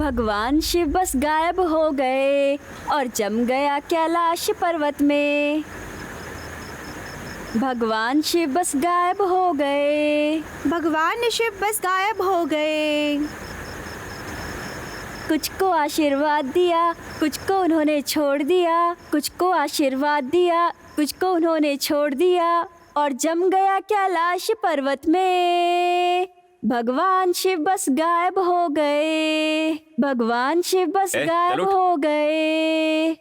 भगवान शिव बस गायब हो गए और जम गया कैलाश पर्वत में। भगवान शिव बस गायब हो गए। भगवान शिव बस गायब हो गए। कुछ को आशीर्वाद दिया, कुछ को उन्होंने छोड़ दिया। कुछ को आशीर्वाद दिया, कुछ को उन्होंने छोड़ दिया और जम गया कैलाश पर्वत में। भगवान शिव बस गायब हो गए। भगवान शिव बस गायब हो गए।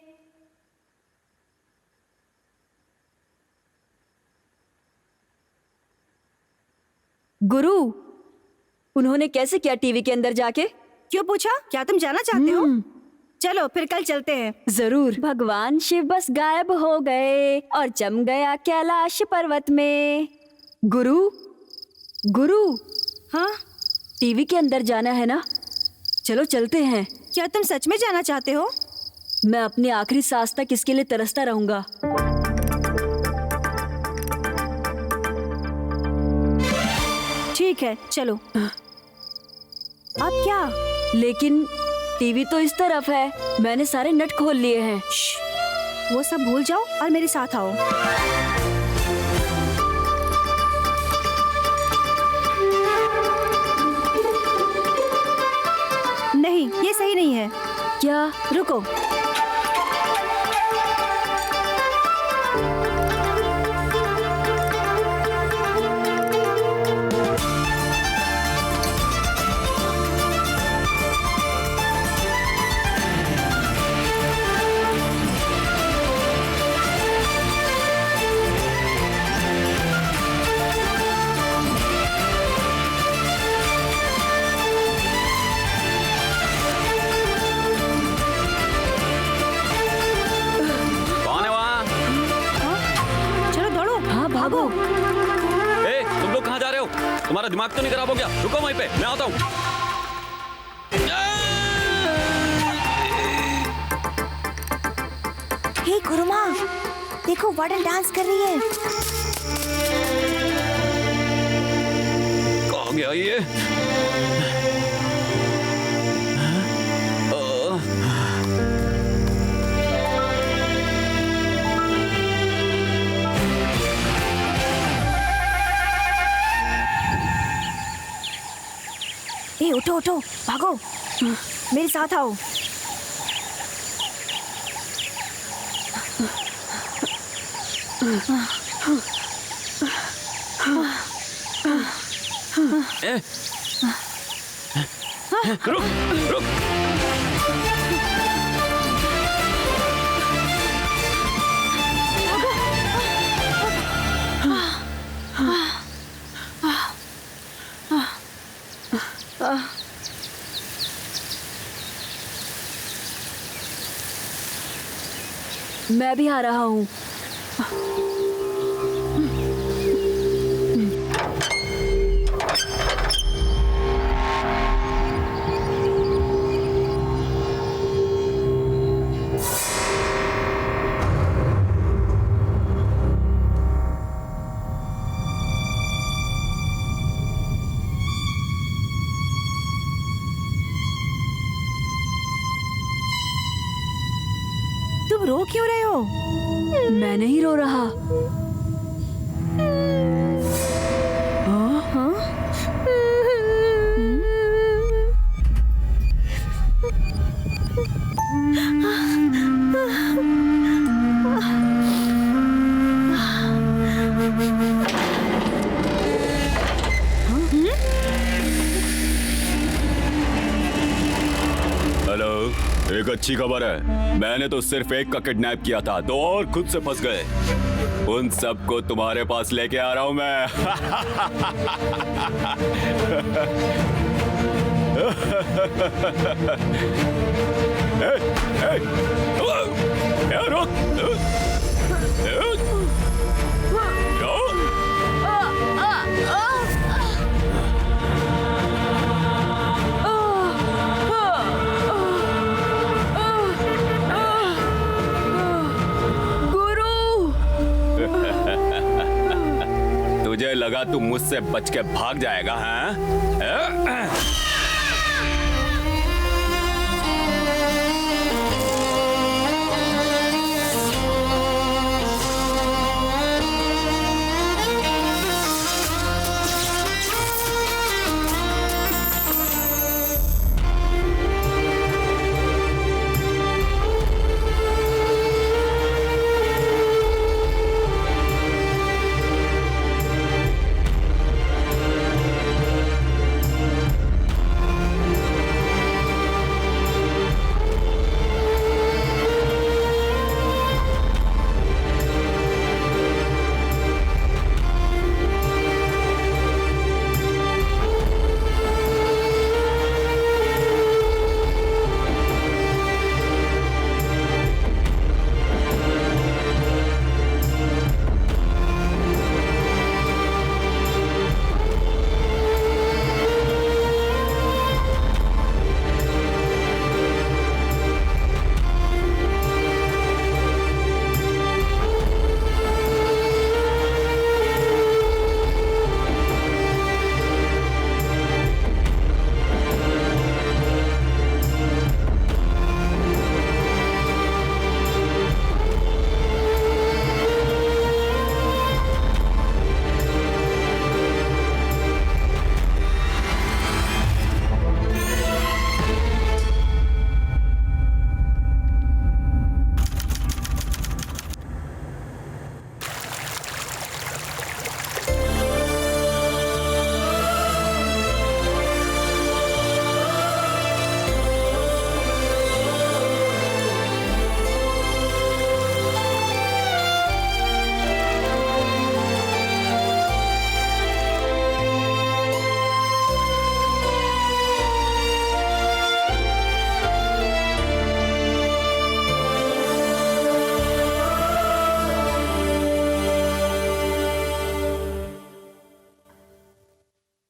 गुरु, उन्होंने कैसे किया टीवी के अंदर जाके? क्यों पूछा? क्या तुम जाना चाहते हो? चलो फिर कल चलते हैं। जरूर। भगवान शिव बस गायब हो गए और जम गया कैलाश पर्वत में। गुरु, गुरु। हाँ, टीवी के अंदर जाना है ना? चलो चलते हैं। क्या तुम सच में जाना चाहते हो? मैं अपनी आखिरी सांस तक इसके लिए तरसता रहूंगा। ठीक है, चलो। अब क्या? लेकिन टीवी तो इस तरफ है। मैंने सारे नट खोल लिए हैं। वो सब भूल जाओ और मेरे साथ आओ। नहीं, ये सही नहीं है। क्या? रुको। तुम्हारा दिमाग तो नहीं खराब हो गया? रुको वहीं पे, मैं आता हूँ। हे गुरुमा, देखो वार्डन डांस कर रही है। कहाँ गया ये? उठो उठो, भागो, मेरे साथ आओ। रुक रुक। मैं भी आ रहा हूँ। तुम रो क्यों रहे हो? मैं नहीं रो रहा। हाँ? हेलो, एक अच्छी खबर है। मैंने तो सिर्फ एक का किडनैप किया था, दो और खुद से फंस गए। उन सबको तुम्हारे पास लेके आ रहा हूं मैं। तुझे लगा तू मुझसे बच के भाग जाएगा? हैं?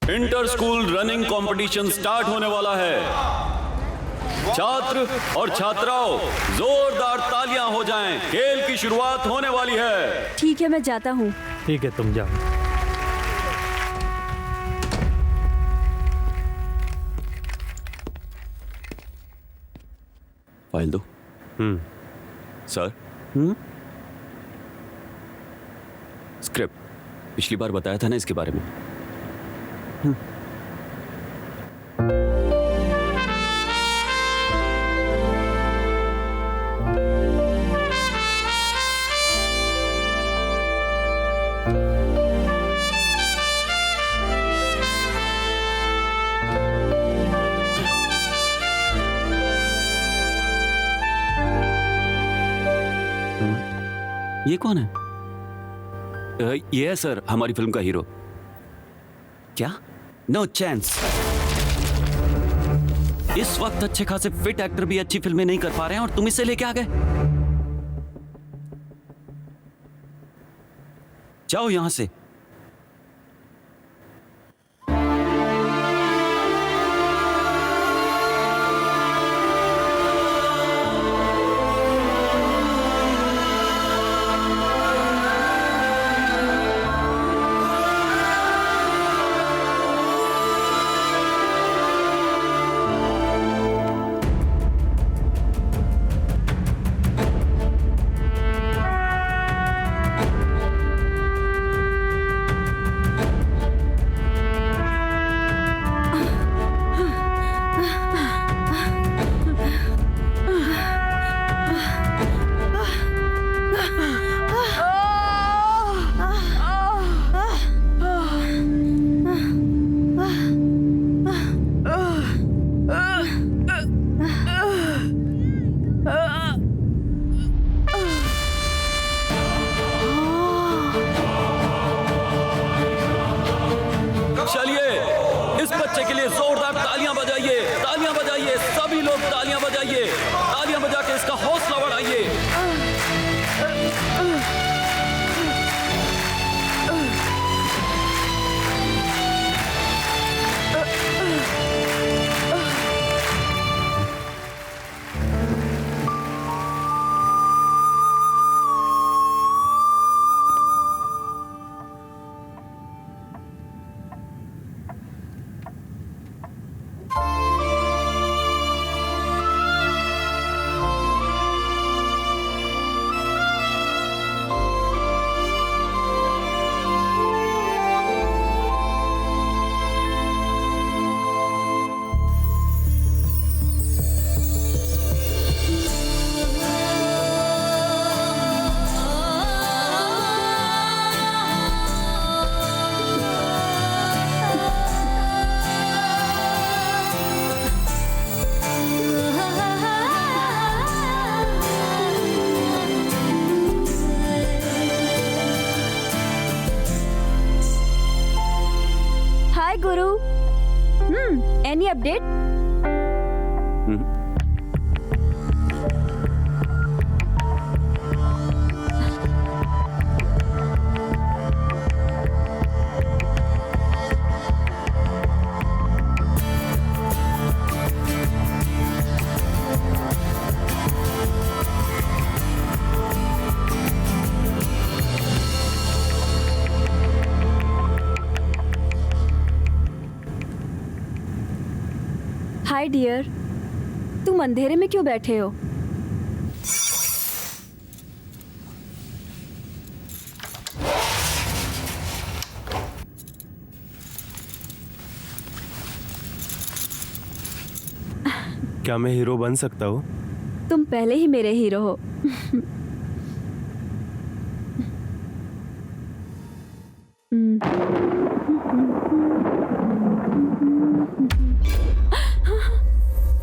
Inter school running competition start होने वाला है। छात्र और छात्राओं, जोरदार तालियां हो जाएं। खेल की शुरुआत होने वाली है। ठीक है, मैं जाता हूँ। ठीक है, तुम जाओ। फाइल दो। सर। स्क्रिप्ट पिछली बार बताया था ना इसके बारे में। ये कौन है? ये है सर हमारी फिल्म का हीरो। क्या? No chance. इस वक्त अच्छे खासे फिट एक्टर भी अच्छी फिल्में नहीं कर पा रहे हैं और तुम इसे लेके आ गए। जाओ यहां से। Any update? हाय डियर, तुम अंधेरे में क्यों बैठे हो? क्या मैं हीरो बन सकता हूँ? तुम पहले ही मेरे हीरो हो।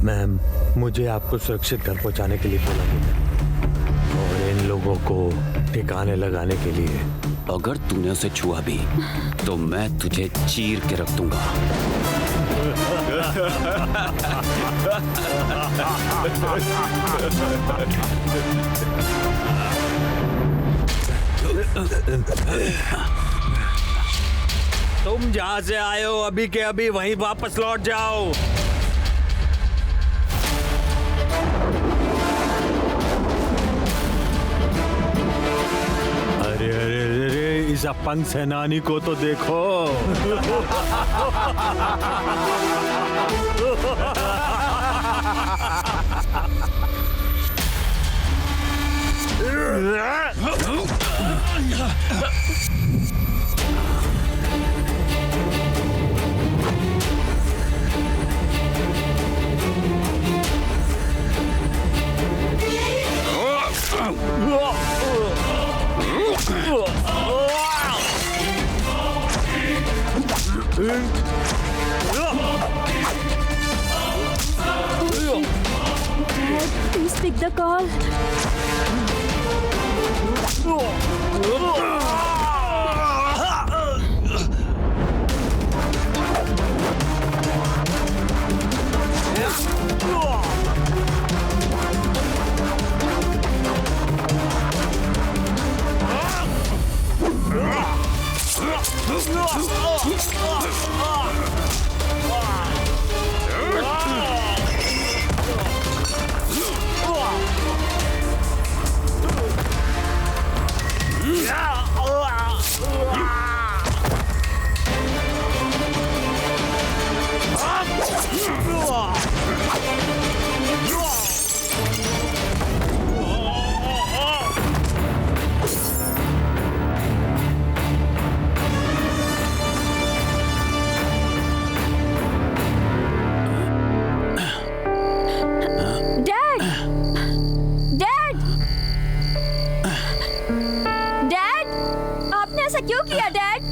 मैम, मुझे आपको सुरक्षित घर पहुंचाने के लिए बोला गया और इन लोगों को ठिकाने लगाने के लिए। अगर तूने उसे छुआ भी तो मैं तुझे चीर के रख दूंगा। तुम जहाँ से आए हो अभी के अभी वहीं वापस लौट जाओ। अरे अरे अरे, इस अपंग सेनानी को तो देखो। Please pick the call. Dad! Dad! Dad! आपने ऐसा क्यों किया, डैड?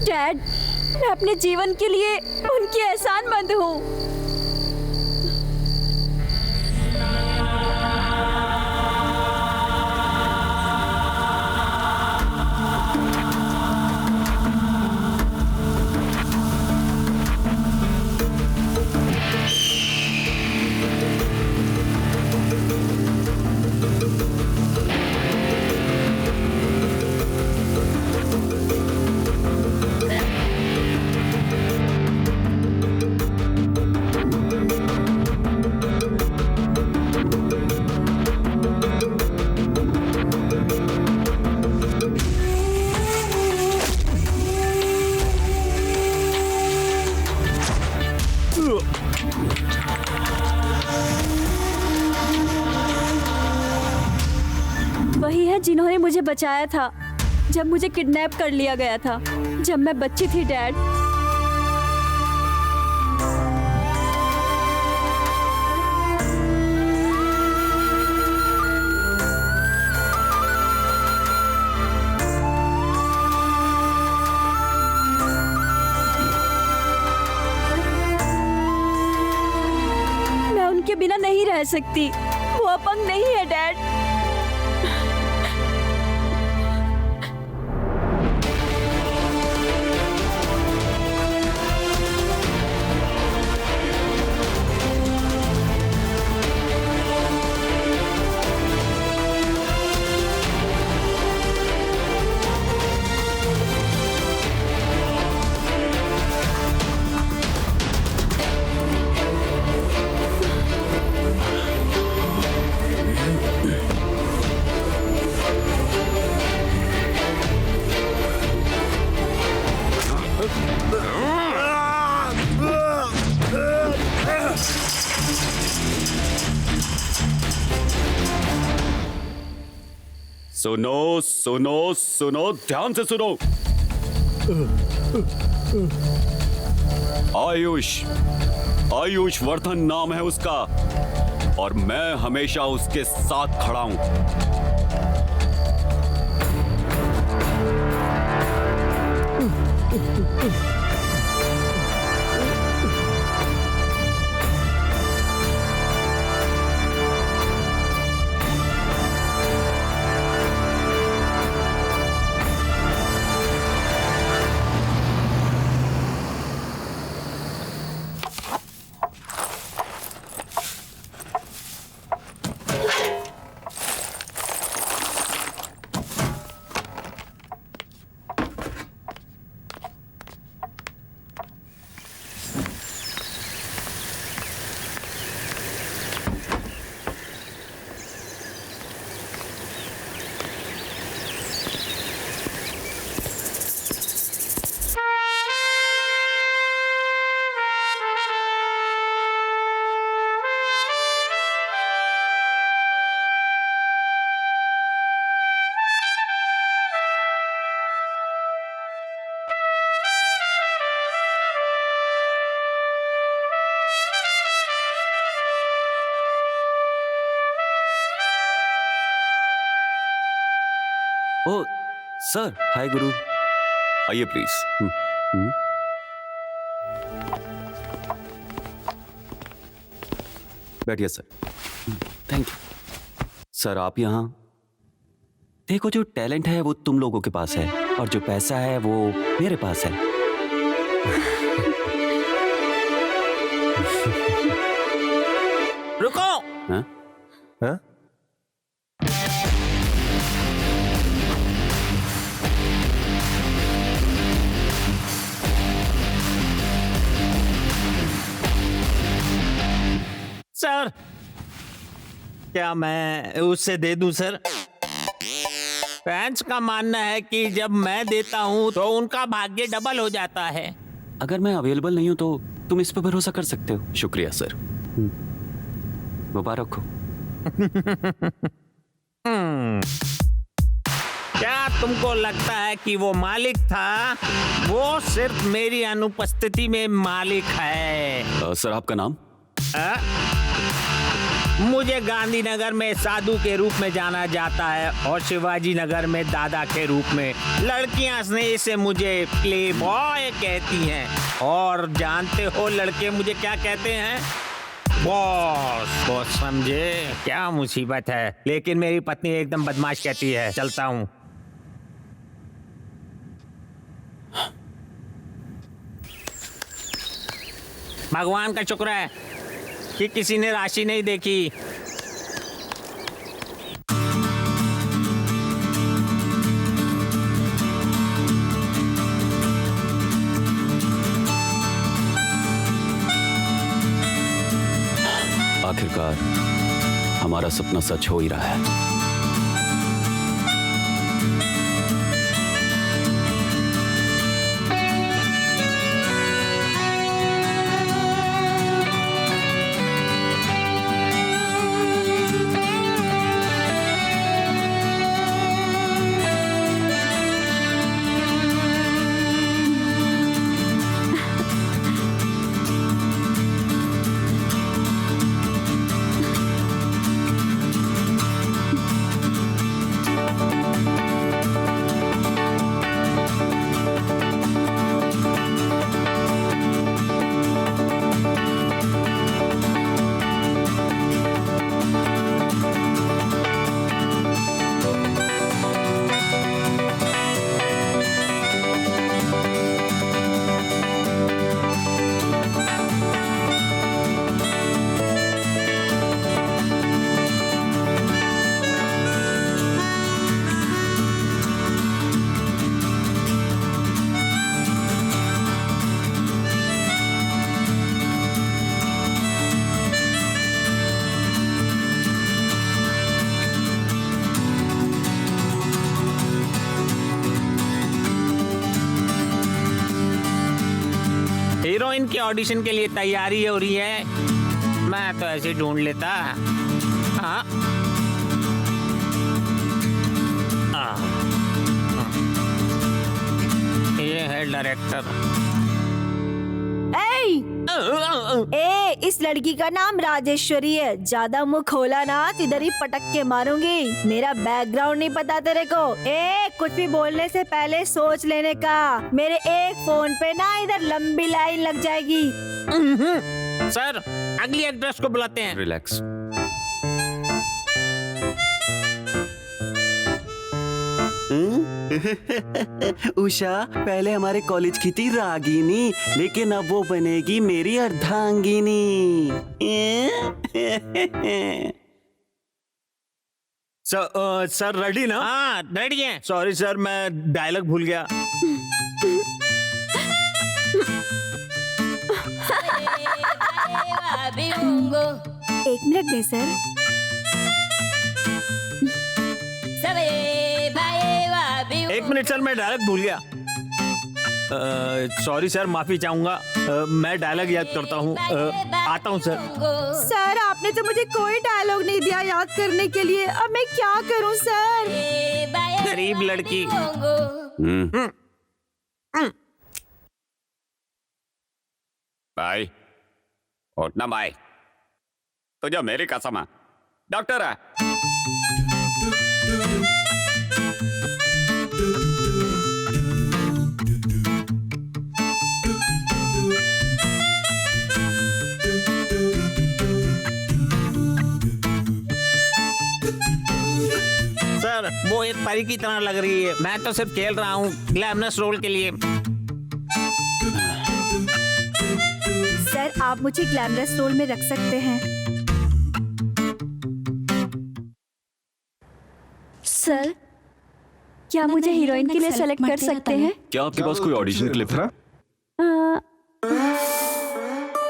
डैड, मैं अपने जीवन के लिए उनकी एहसानमंद हूँ। वही है जिन्होंने मुझे बचाया था जब मुझे किडनैप कर लिया गया था, जब मैं बच्ची थी, डैड। मैं उनके बिना नहीं रह सकती। वो अपंग नहीं है, डैड। सुनो सुनो सुनो, ध्यान से सुनो। आयुष, आयुष वर्धन नाम है उसका, और मैं हमेशा उसके साथ खड़ा हूं। ओ सर, हाय गुरु, आइए प्लीज। बैठिए सर। Thank you. सर आप यहाँ देखो, जो टैलेंट है वो तुम लोगों के पास है और जो पैसा है वो मेरे पास है। रुको। हाँ? हाँ? सर, क्या मैं उससे दे दूं सर? फैंस का मानना है कि जब मैं देता हूं तो उनका भाग्य डबल हो जाता है। अगर मैं अवेलेबल नहीं हूं तो तुम इस पर भरोसा कर सकते हो। शुक्रिया सर। मुबारक हो। क्या तुमको लगता है कि वो मालिक था? वो सिर्फ मेरी अनुपस्थिति में मालिक है। सर आपका नाम? मुझे गांधीनगर में साधु के रूप में जाना जाता है और शिवाजी नगर में दादा के रूप में। लड़कियां स्नेह से मुझे प्ले बॉय कहती हैं और जानते हो लड़के मुझे क्या कहते हैं? बॉस। बॉस समझे? क्या मुसीबत है। लेकिन मेरी पत्नी एकदम बदमाश कहती है। चलता हूँ। भगवान का शुक्र है कि किसी ने राशि नहीं देखी। आखिरकार हमारा सपना सच हो ही रहा है। हीरोइन के ऑडिशन के लिए तैयारी हो रही है। मैं तो ऐसे ढूंढ लेता। हाँ, ये है डायरेक्टर। ए, इस लड़की का नाम राजेश्वरी है। ज्यादा मुंह खोला ना तो इधर ही पटक के मारूंगी। मेरा बैकग्राउंड नहीं पता तेरे को? कुछ भी बोलने से पहले सोच लेने का। मेरे एक फोन पे ना इधर लंबी लाइन लग जाएगी। सर, अगली एक्ट्रेस को बुलाते हैं। रिलैक्स। उषा पहले हमारे कॉलेज की थी रागिनी, लेकिन अब वो बनेगी मेरी अर्धांगिनी। सर रेडी ना? हाँ रेडी है। सॉरी सर, मैं डायलॉग भूल गया। एक मिनट दे सर। एक मिनट सर, मैं डायलॉग भूल गया। सॉरी सर, माफी चाहूंगा। मैं डायलॉग याद करता हूँ। आता हूँ सर। सर आपने तो मुझे कोई डायलॉग नहीं दिया याद करने के लिए। अब मैं क्या करूँ सर? गरीब लड़की। भाई उठना भाई, तुझे मेरी कसम है, डॉक्टर है। एक परी की तरह लग रही है। मैं तो सिर्फ खेल रहा हूँ ग्लैमरस रोल के लिए। सर आप मुझे ग्लैमरस रोल में रख सकते हैं। सर, क्या मुझे हीरोइन के लिए सेलेक्ट कर सकते हैं? क्या आपके पास कोई ऑडिशन क्लिप है?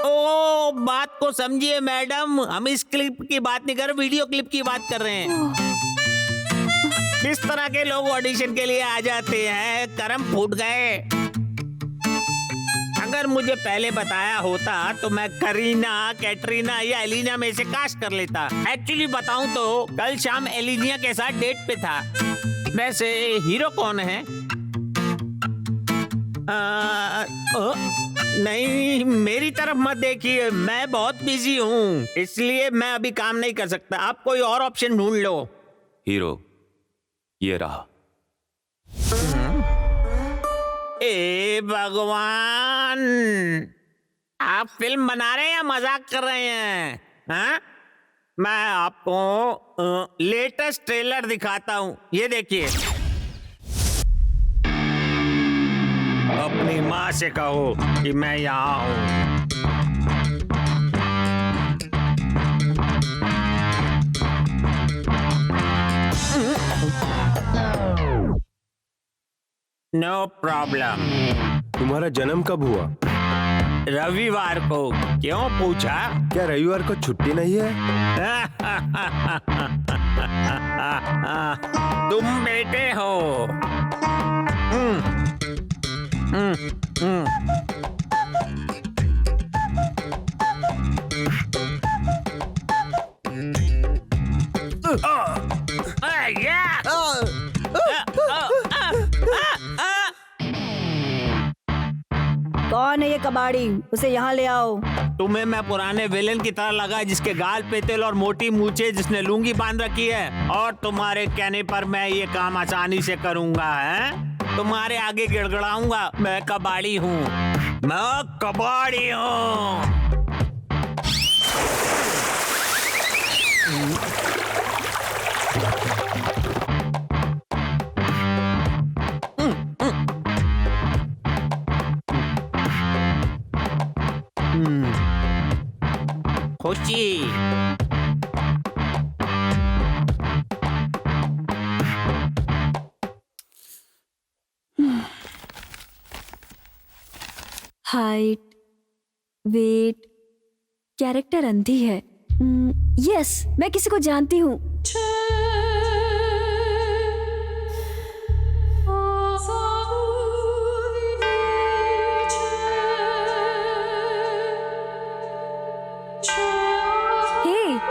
ओ, बात को समझिए मैडम, हम इस क्लिप की बात नहीं कर रहे, वीडियो क्लिप की बात कर रहे हैं। किस तरह के लोग ऑडिशन के लिए आ जाते हैं, करम फूट गए। अगर मुझे पहले बताया होता तो मैं करीना, कैटरीना या एलिना में से कास्ट कर लेता। एक्चुअली बताऊं तो कल शाम एलिना के साथ डेट पे था। वैसे हीरो कौन है? नहीं, मेरी तरफ मत देखिए, मैं बहुत बिजी हूँ, इसलिए मैं अभी काम नहीं कर सकता। आप कोई और ऑप्शन ढूंढ लो। हीरो ये रहा। ए भगवान, आप फिल्म बना रहे हैं या मजाक कर रहे हैं? हाँ? मैं आपको लेटेस्ट ट्रेलर दिखाता हूँ, ये देखिए। अपनी माँ से कहो कि मैं यहाँ हूँ। No problem. तुम्हारा जन्म कब हुआ? रविवार को। क्यों पूछा? क्या रविवार को छुट्टी नहीं है? तुम बेटे हो। कौन है ये कबाड़ी? उसे यहाँ ले आओ। तुम्हें मैं पुराने विलेन की तरह लगा, जिसके गाल पे तिल और मोटी मूछें, जिसने लुंगी बांध रखी है। और तुम्हारे कहने पर मैं ये काम आसानी से करूंगा, हैं? तुम्हारे आगे गिड़गिड़ाऊंगा। मैं कबाड़ी हूँ, मैं कबाड़ी हूँ। खुशी। हाइट, वेट, कैरेक्टर अंधी है। यस, मैं किसी को जानती हूँ।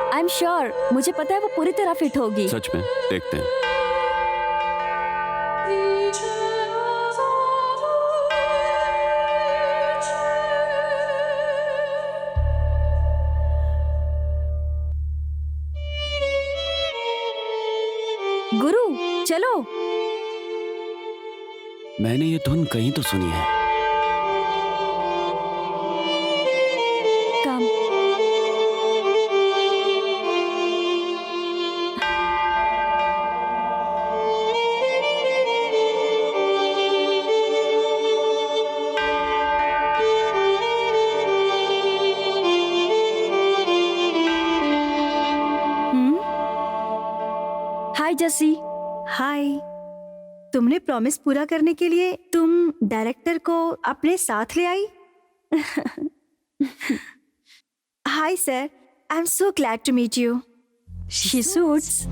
आई एम श्योर, मुझे पता है वो पूरी तरह फिट होगी। सच में? देखते हैं। गुरु चलो। मैंने ये धुन कहीं तो सुनी है। कम। हाय जसी। हाय। तुमने प्रॉमिस पूरा करने के लिए तुम डायरेक्टर को अपने साथ ले आई। Hi sir, I am so glad to meet you. She suits.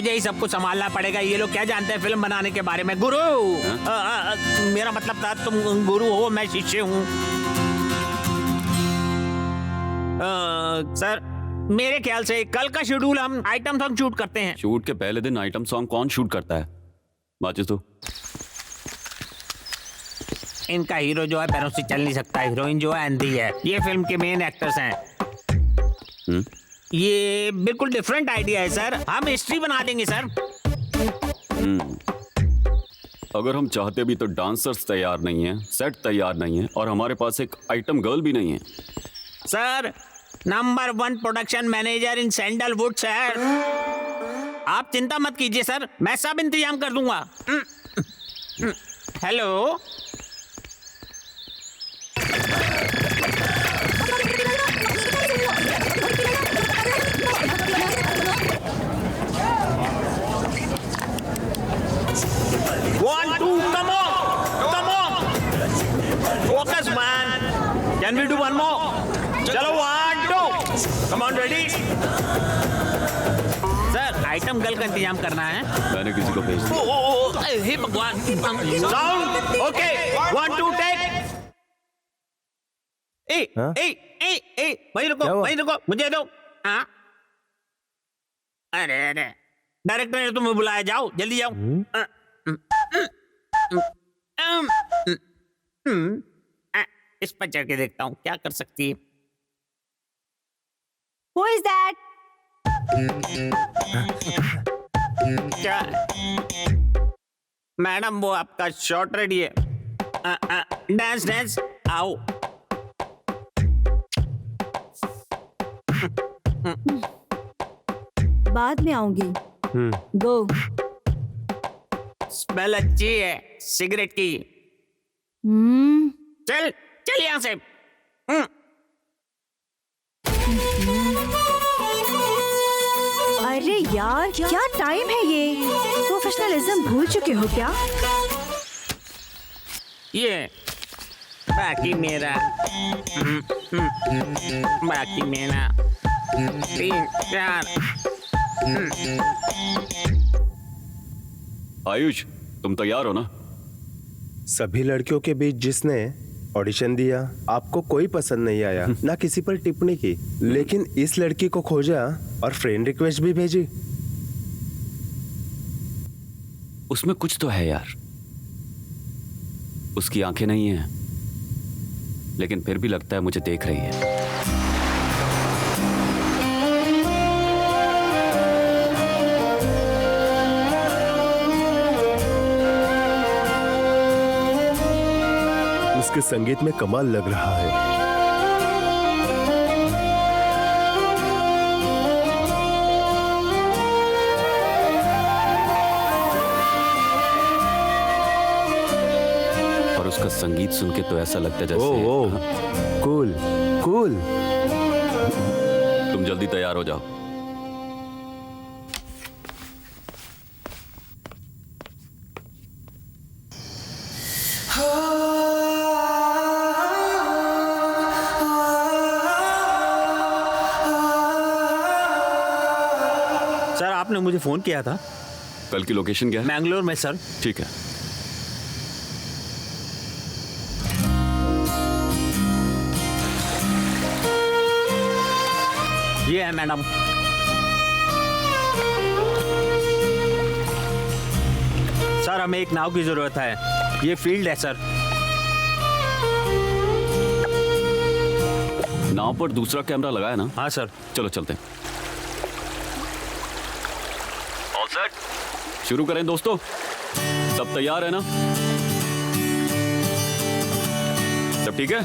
मुझे ही सब कुछ संभालना पड़ेगा। ये लोग क्या जानते हैं फिल्म बनाने के बारे में। गुरु मेरा मतलब था तुम गुरु हो, मैं शिष्य हूँ। सर मेरे ख्याल से कल का शेड्यूल हम आइटम सॉन्ग शूट करते हैं। शूट के पहले दिन आइटम सॉन्ग कौन शूट करता है? माचिस तो इनका हीरो जो है पैरों से चल नहीं सकता, हीरोइन जो है अंधी है। ये फिल्म के मेन एक्टर्स हैं। ये बिल्कुल डिफरेंट आइडिया है सर, हम हिस्ट्री बना देंगे सर। अगर हम चाहते भी तो डांसर्स तैयार नहीं है, सेट तैयार नहीं है, और हमारे पास एक आइटम गर्ल भी नहीं है। सर नंबर 1 प्रोडक्शन मैनेजर इन सैंडलवुड सर। आप चिंता मत कीजिए सर, मैं सब इंतजाम कर दूंगा। Hello One, two, come on, focus man. Can we do one more? चलो 1, 2, come on, ready? Sir item girl का इंतजाम करना है। मैंने किसी को भेज दिया। हे भगवान। Sound okay 1, 2 take. ए वहीं रुको मुझे दो। हाँ अरे डायरेक्टर ने तुम्हें बुलाया, जाओ जल्दी जाओ। इस पर चढ़ के देखता हूँ क्या कर सकती है। Who is that? क्या मैडम वो आपका शॉट रेडी है। डांस आओ। बाद में आऊंगी। गो। स्मेल अच्छी है सिगरेट की। चल यहाँ से। अरे यार क्या टाइम है ये, प्रोफेशनलिज्म भूल चुके हो क्या? ये बाकी मेरा 3, 4। आयुष तुम तैयार हो ना? सभी लड़कियों के बीच जिसने ऑडिशन दिया, आपको कोई पसंद नहीं आया, ना किसी पर टिप्पणी की, लेकिन इस लड़की को खोजा और फ्रेंड रिक्वेस्ट भी भेजी। उसमें कुछ तो है यार। उसकी आंखें नहीं हैं, लेकिन फिर भी लगता है मुझे देख रही है। उसके संगीत में कमाल लग रहा है। और उसका संगीत सुन के तो ऐसा लगता है जैसे कूल। तुम जल्दी तैयार हो जाओ। सर आपने मुझे फोन किया था। कल की लोकेशन क्या है? मैंगलोर में सर। ठीक है। ये है मैडम। सर हमें एक नाव की जरूरत है, ये फील्ड है सर। नाव पर दूसरा कैमरा लगा है ना? हाँ सर। चलो चलते हैं। ऑल सेट, शुरू करें दोस्तों। सब तैयार है ना? सब ठीक है?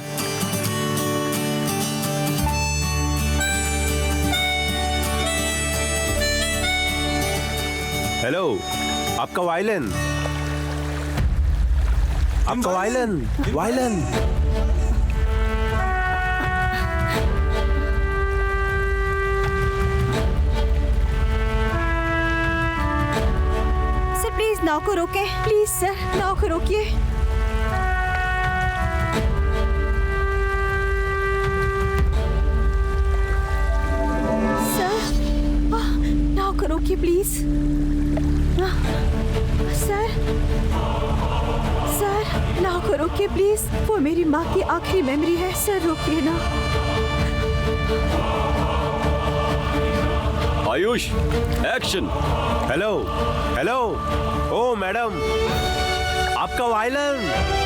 हेलो, आपका वायलिन। सर प्लीज नाव को रोके, प्लीज सर नाव को रोकिए। सर नाव को रोकिए प्लीज। सर सर ना करो रोकिए प्लीज, वो मेरी माँ की आखिरी मेमोरी है। सर रोकिए ना। आयुष, एक्शन। हेलो हेलो, ओ मैडम, आपका violin.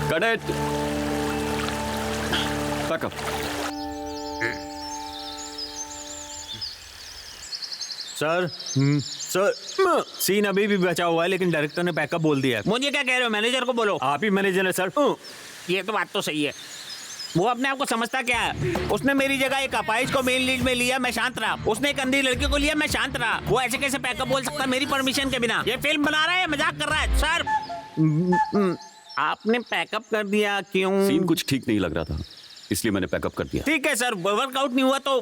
Cadet, backup. Sir sir, scene अभी भी बचा हुआ है लेकिन डायरेक्टर ने बैकअप बोल दिया है। मुझे क्या कह रहे हो? मैनेजर को बोलो। आप ही मैनेजर है सर। ये तो बात तो सही है। वो अपने आप को समझता क्या है? उसने मेरी जगह एक अपाइज को मेन लीड में लिया, मैं शांत रहा। उसने एक अंधी लड़की को लिया, मैं शांत रहा। वो ऐसे कैसे बैकअप बोल सकता है मेरी परमिशन के बिना? ये फिल्म बना रहा है, मजाक कर रहा है। सर आपने पैकअप कर दिया क्यों? सीन कुछ ठीक नहीं लग रहा था, इसलिए मैंने पैकअप कर दिया। ठीक है सर, वर्कआउट नहीं हुआ तो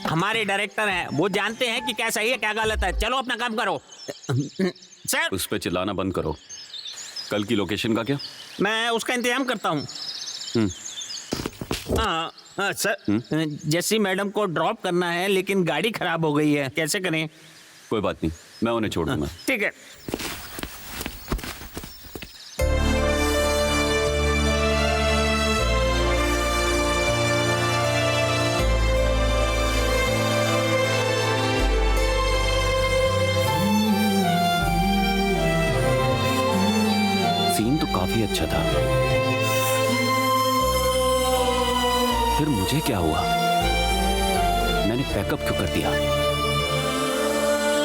हमारे डायरेक्टर हैं, वो जानते हैं कि क्या सही है क्या गलत है। चलो अपना काम करो। सर उस पे चिल्लाना बंद करो। कल की लोकेशन का क्या? मैं उसका इंतजाम करता हूँ। सर जैसी मैडम को ड्रॉप करना है लेकिन गाड़ी खराब हो गई है, कैसे करें? कोई बात नहीं, मैं उन्हें छोड़ दूंगा। ठीक है। सीन तो काफी अच्छा था, फिर मुझे क्या हुआ? मैंने पैकअप क्यों कर दिया?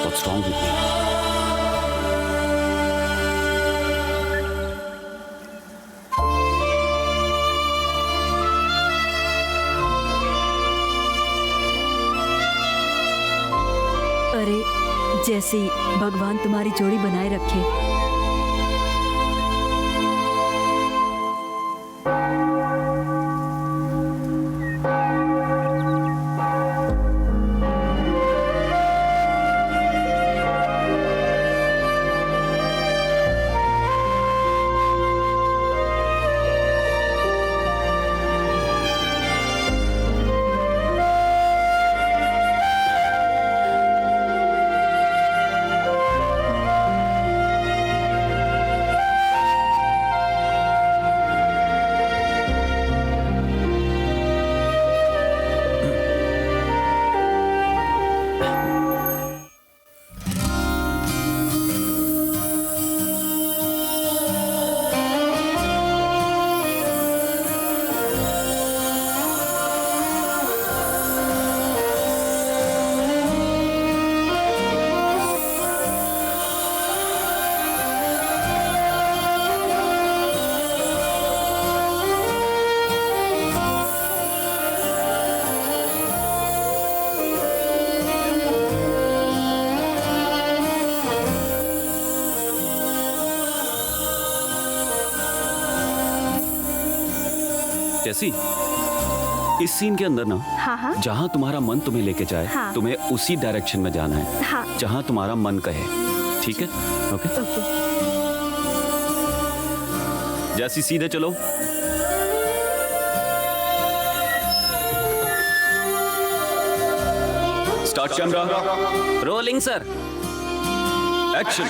What's wrong with me? अरे जैसी भगवान तुम्हारी जोड़ी बनाए रखे। जैसी इस सीन के अंदर ना, हाँ जहाँ तुम्हारा मन तुम्हें लेके जाए, हाँ। तुम्हें उसी डायरेक्शन में जाना है, हाँ। जहाँ तुम्हारा मन कहे। ठीक है? ओके। जैसी सीधे चलो। Start camera. Rolling sir. Action.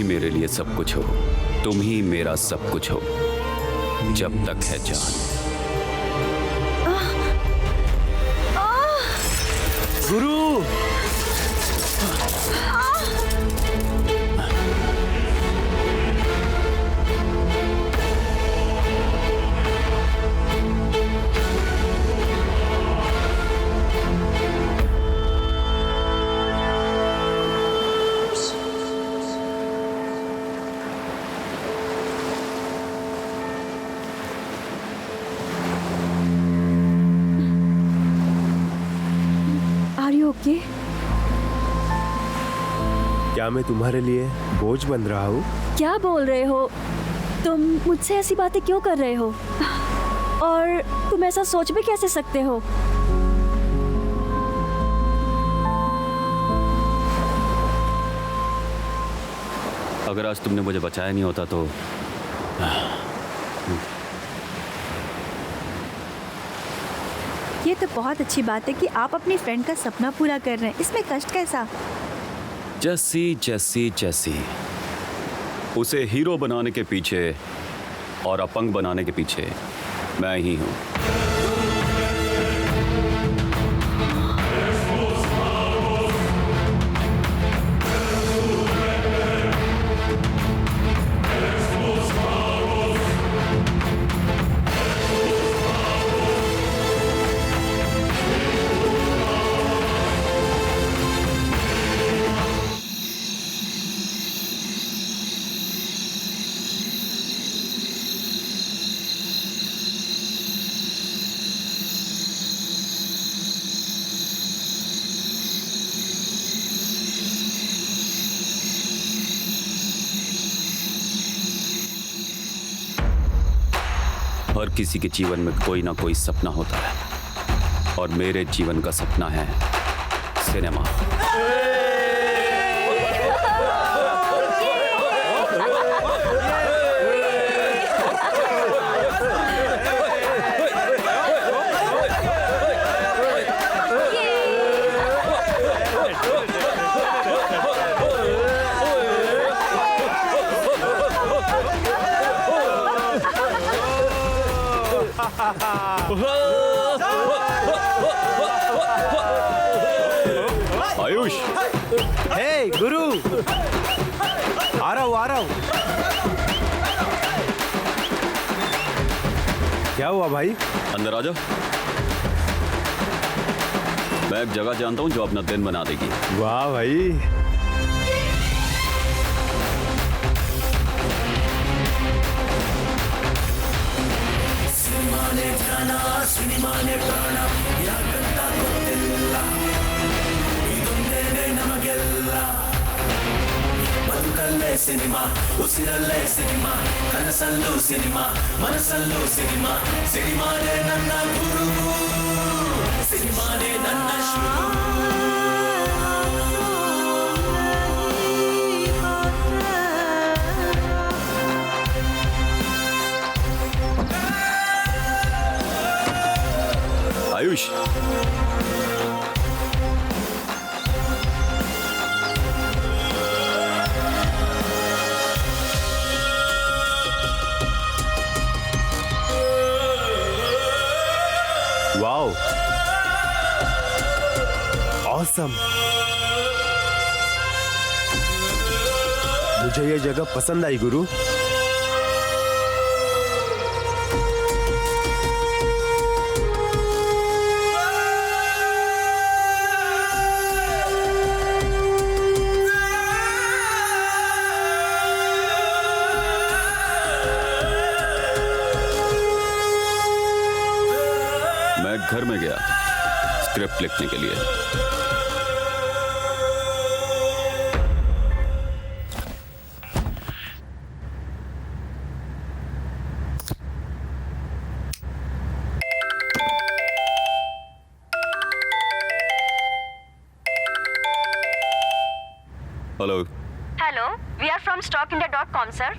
मेरे लिए सब कुछ हो, तुम ही मेरा सब कुछ हो, जब तक है जान। गुरु, मैं तुम्हारे लिए बोझ बन रहा हूँ? क्या बोल रहे हो तुम? मुझसे ऐसी बातें क्यों कर रहे हो? और तुम ऐसा सोच भी कैसे सकते हो? अगर आज तुमने मुझे बचाया नहीं होता तो ये तो बहुत अच्छी बात है कि आप अपनी फ्रेंड का सपना पूरा कर रहे हैं। इसमें कष्ट कैसा? जैसी जैसी जैसी उसे हीरो बनाने के पीछे और अपंग बनाने के पीछे मैं ही हूं। हर किसी के जीवन में कोई ना कोई सपना होता है और मेरे जीवन का सपना है सिनेमा। आयुष, हे गुरु, आ रहा हूँ। क्या हुआ भाई? अंदर आ जाओ। मैं एक जगह जानता हूँ जो अपना दिन बना देगी। वाह भाई, ಸಿನಿಮಾ ಉಸಿರಲ್ಲೇ ಸಿನಿಮಾ ಕನಸಲ್ಲೂ ಸಿನಿಮಾ ಮನಸ್ಸಲ್ಲೂ ಸಿನಿಮಾ ಸಿನಿಮಾನೇ ನನ್ನ ಗುರು ಸಿನಿಮಾನೇ ನನ್ನ आयुष, वाओ, ऑसम। मुझे ये जगह पसंद आई गुरु। मैं घर में गया स्क्रिप्ट लिखने के लिए। Hello hello, we are from stockindia.com sir.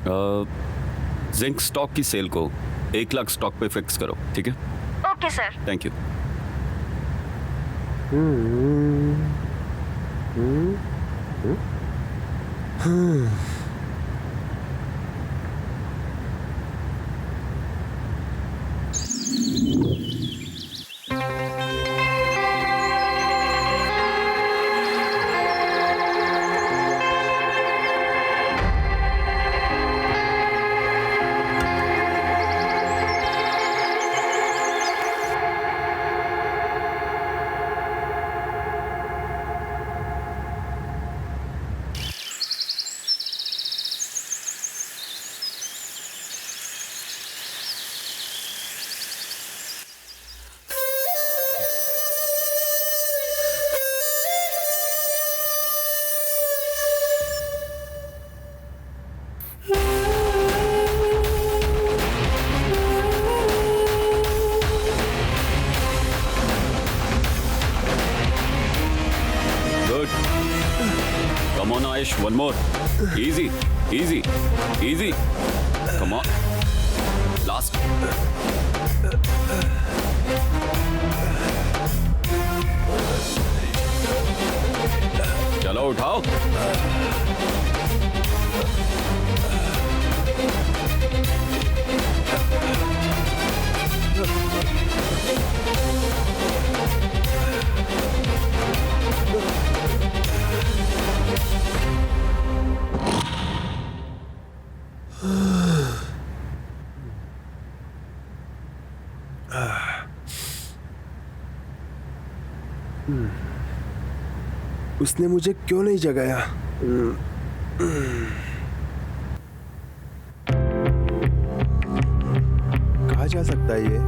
Zinc stock की सेल को 1 लाख स्टॉक पे फिक्स करो, ठीक है? Okay sir. Thank you. One more. Easy, easy, easy. Come on. Last. चलो उठाओ. उसने मुझे क्यों नहीं जगाया? कहाँ जा सकता है ये?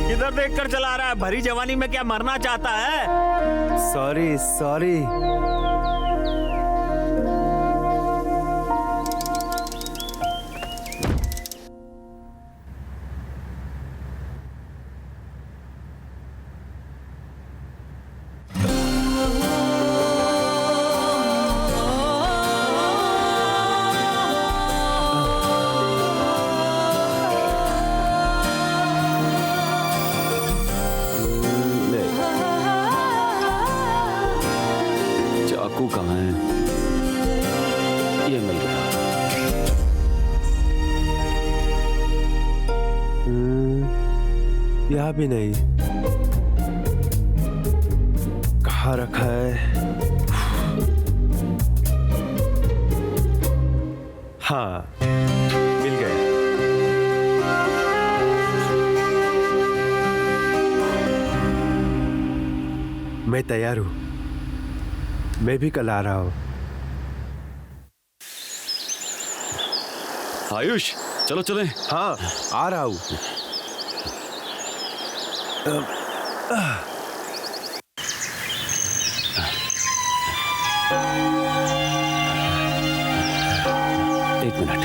किधर देखकर चला रहा है? भरी जवानी में क्या मरना चाहता है? Sorry sorry. चाकू कहाँ है? ये मिल गया. यहाँ भी नहीं. कहाँ रखा है? हाँ, मिल गया. मैं तैयार हूँ. मैं भी कल आ रहा हूँ. आयुष, चलो चले. हाँ, आ रहा हूँ. एक मिनट.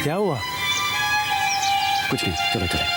क्या हुआ? कुछ नहीं, चलो चले.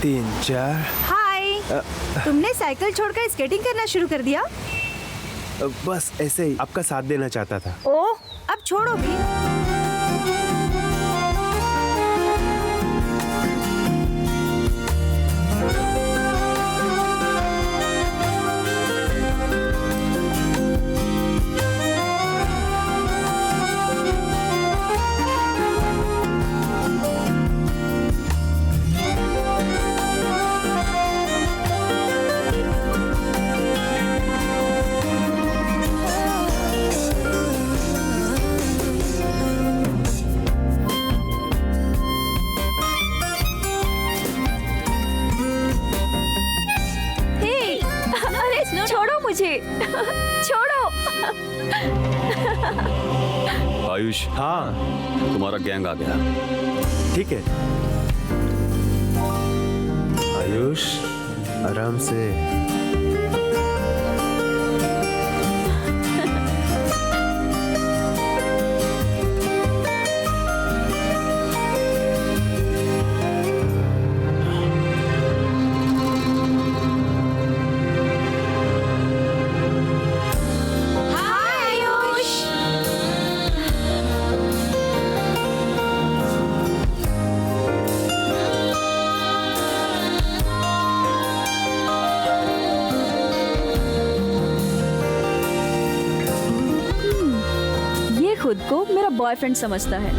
तीन चार. हाय. तुमने साइकिल छोड़कर स्केटिंग करना शुरू कर दिया? बस ऐसे ही आपका साथ देना चाहता था. ओह, अब छोड़ो भी. आयुष, हाँ तुम्हारा गैंग आ गया। ठीक है आयुष, आराम से। ये खुद को मेरा बॉयफ्रेंड समझता है।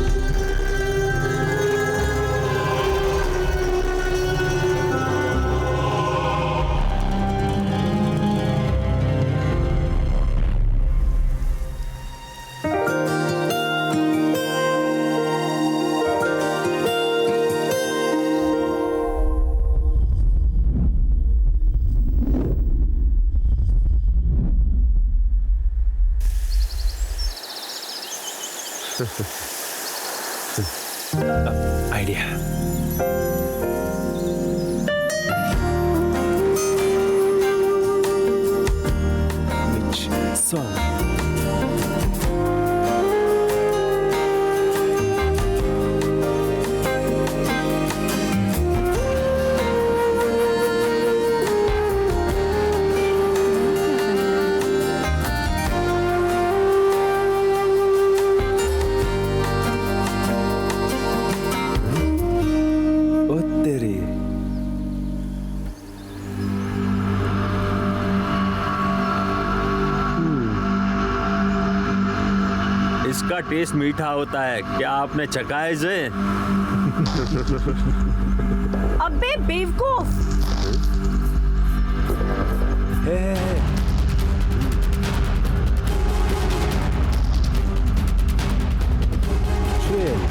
आइडिया। Which song? ओ तेरी। इसका टेस्ट मीठा होता है, क्या आपने चखा है इसे? अबे बेवकूफ। हे। Chill.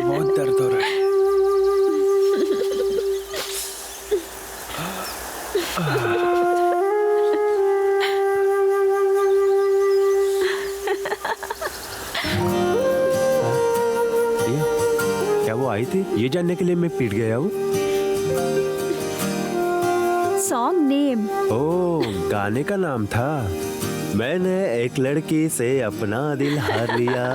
बहुत दर्द हो रहा है। क्या वो आई थी? ये जानने के लिए मैं पीट गया हूँ। Song name. ओ, गाने का नाम था। मैंने एक लड़की से अपना दिल हार लिया।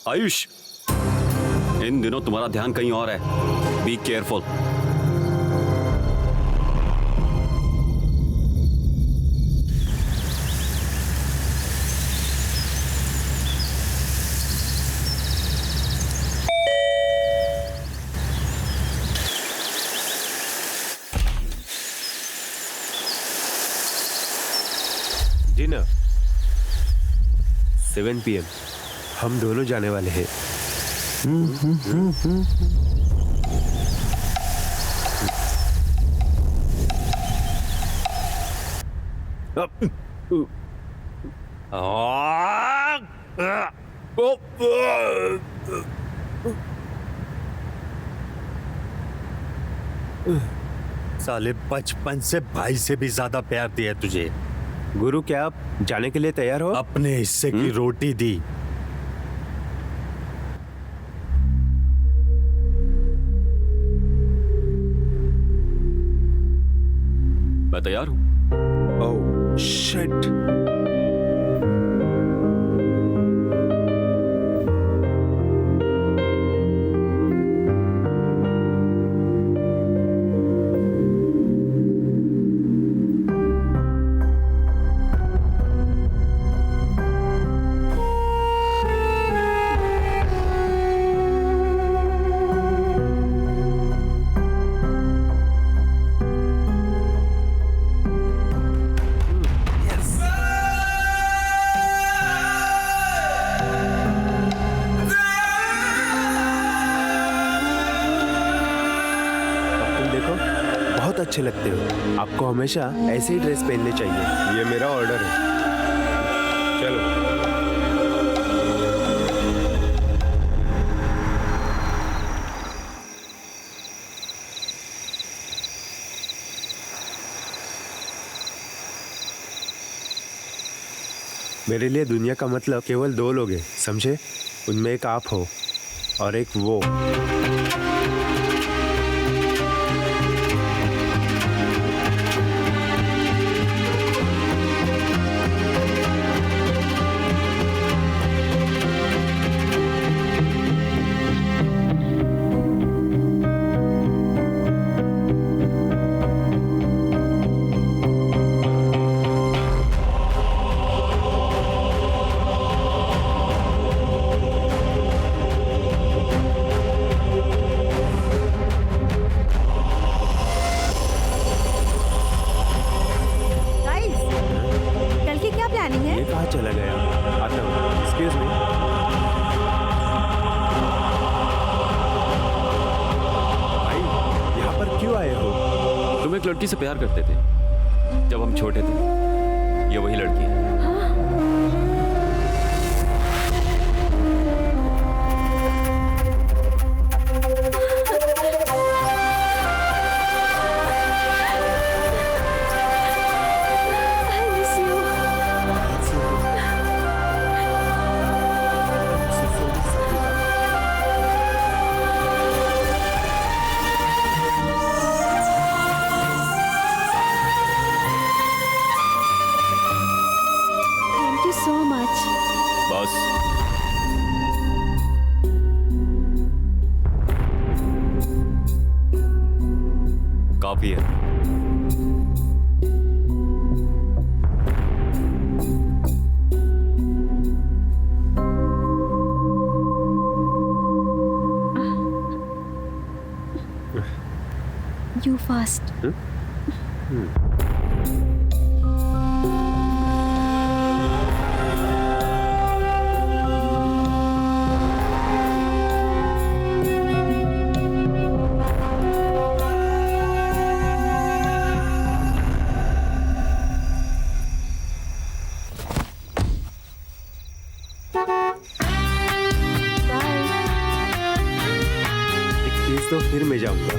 आयुष, इन दिनों तुम्हारा ध्यान कहीं और है। Be careful. Dinner 7 PM। हम दोनों जाने वाले हैं। साले बचपन से भाई से भी ज्यादा प्यार दिया तुझे। गुरु, क्या आप जाने के लिए तैयार हो? अपने हिस्से की रोटी दी। मैं तैयार हूँ। Oh shit. अच्छे लगते हो, आपको हमेशा ऐसे ही ड्रेस पहनने चाहिए। ये मेरा ऑर्डर है। चलो। मेरे लिए दुनिया का मतलब केवल 2 लोग हैं, समझे? उनमें एक आप हो और एक वो। लड़की से प्यार करते थे जब हम छोटे थे। ये वही लड़की है। काफी है। You fast. तो फिर मैं जाऊंगा।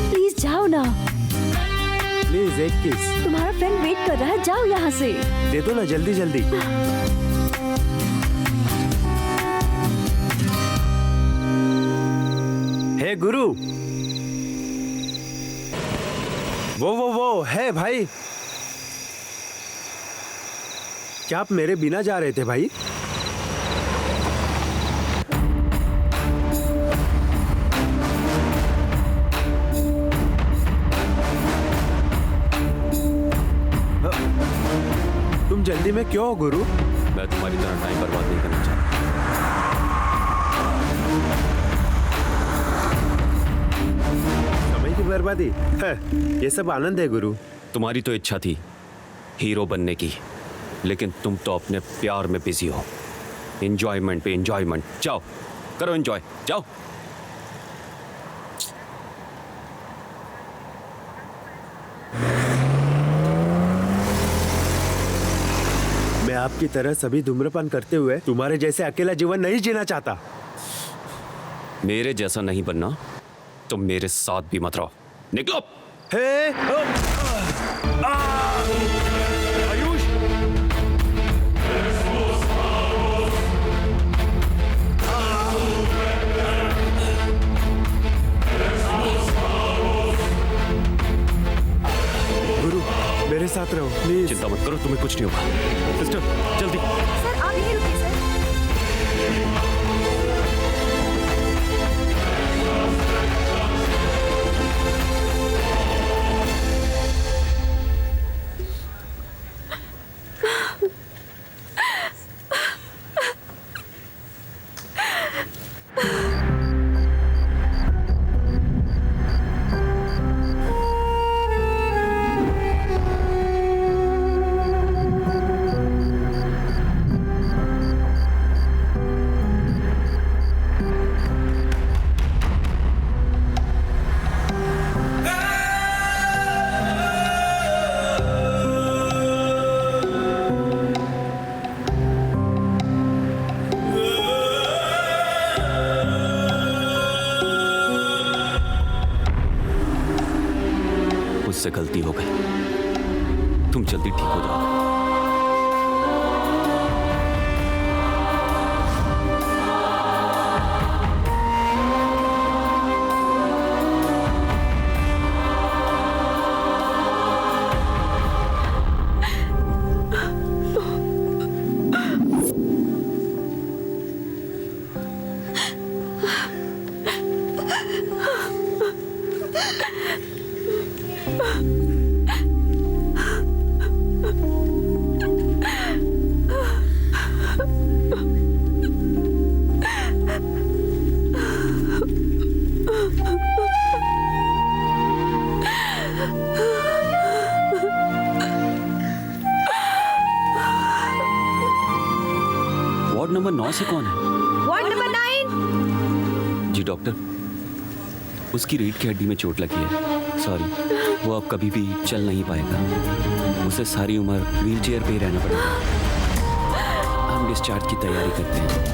प्लीज जाओ ना। प्लीज एक किस। तुम्हारा फ्रेंड वेट कर रहा है, जाओ यहाँ से। दे दो ना जल्दी जल्दी। हे गुरु। वो है भाई। क्या आप मेरे बिना जा रहे थे भाई? तुम जल्दी में क्यों हो गुरु? मैं तुम्हारी तरह टाइम बर्बाद नहीं करना चाहता। समय की बर्बादी है, ये सब आनंद है गुरु। तुम्हारी तो इच्छा थी हीरो बनने की, लेकिन तुम तो अपने प्यार में बिजी हो। एंजॉयमेंट पे एंजॉयमेंट। जाओ करो एंजॉय, जाओ। मैं आपकी तरह सभी धूम्रपान करते हुए तुम्हारे जैसे अकेला जीवन नहीं जीना चाहता। मेरे जैसा नहीं बनना तो मेरे साथ भी मत रहो। निकलो। हे आयुष। गुरु साथ रहो प्लीज। चिंता मत करो, तुम्हें कुछ नहीं होगा। सिस्टर जल्दी। सर आप यहीं रुकिए सर। मुझसे गलती हो गई, तुम जल्दी ठीक हो जाओ। वार्ड नंबर 9 से कौन है? Ward number 9। जी डॉक्टर, उसकी रीढ़ की हड्डी में चोट लगी है। सॉरी, वो अब कभी भी चल नहीं पाएगा। उसे सारी उम्र व्हील चेयर पे ही रहना पड़ेगा। हम डिस्चार्ज की तैयारी करते हैं।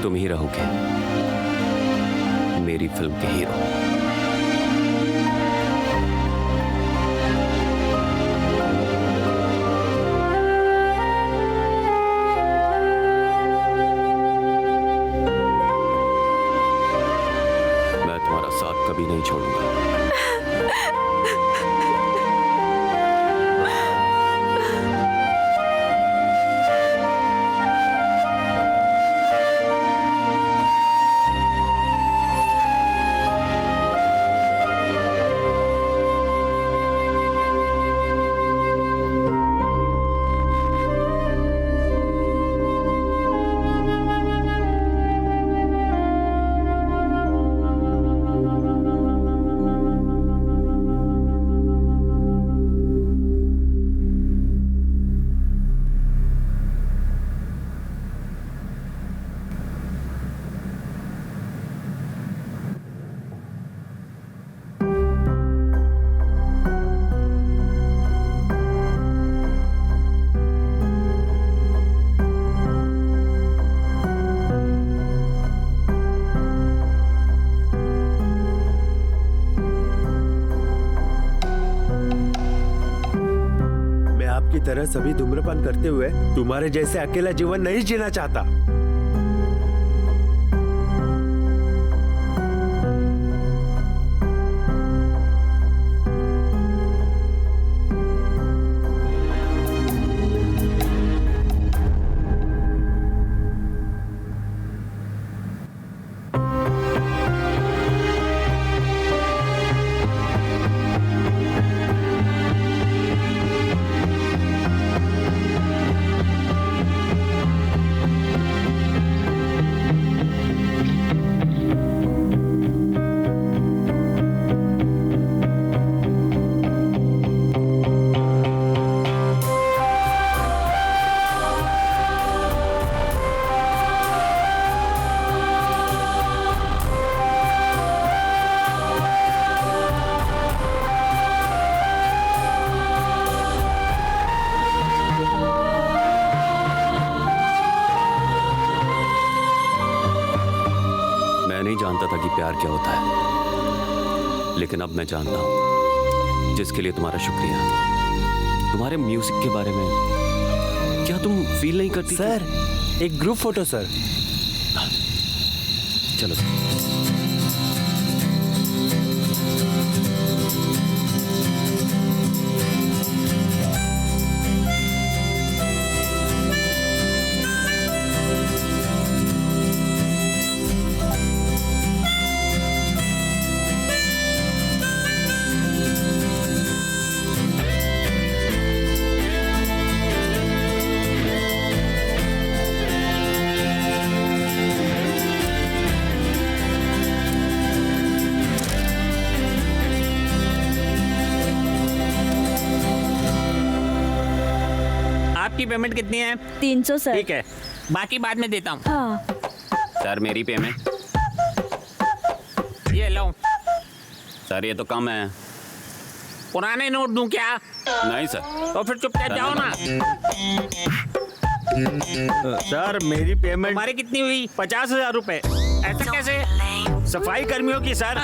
तुम ही रहोगे मेरी फिल्म के हीरो। मैं तुम्हारा साथ कभी नहीं छोड़ूंगा। तरह सभी धूम्रपान करते हुए तुम्हारे जैसे अकेला जीवन नहीं जीना चाहता। जानता था कि प्यार क्या होता है, लेकिन अब मैं जानता हूँ, जिसके लिए तुम्हारा शुक्रिया। तुम्हारे म्यूजिक के बारे में क्या तुम फील नहीं करती? सर एक ग्रुप फोटो सर। चलो। आपकी पेमेंट कितनी है? 300 सर। ठीक है, बाकी बाद में देता हूँ। हाँ। सर मेरी पेमेंट। ये लो। सर ये तो कम है। पुराने नोट दूं क्या? नहीं सर। तो फिर चुपचाप जाओ ना। सर मेरी पेमेंट तुम्हारी कितनी हुई? 50,000 रुपए। ऐसा कैसे? सफाई कर्मियों की सर।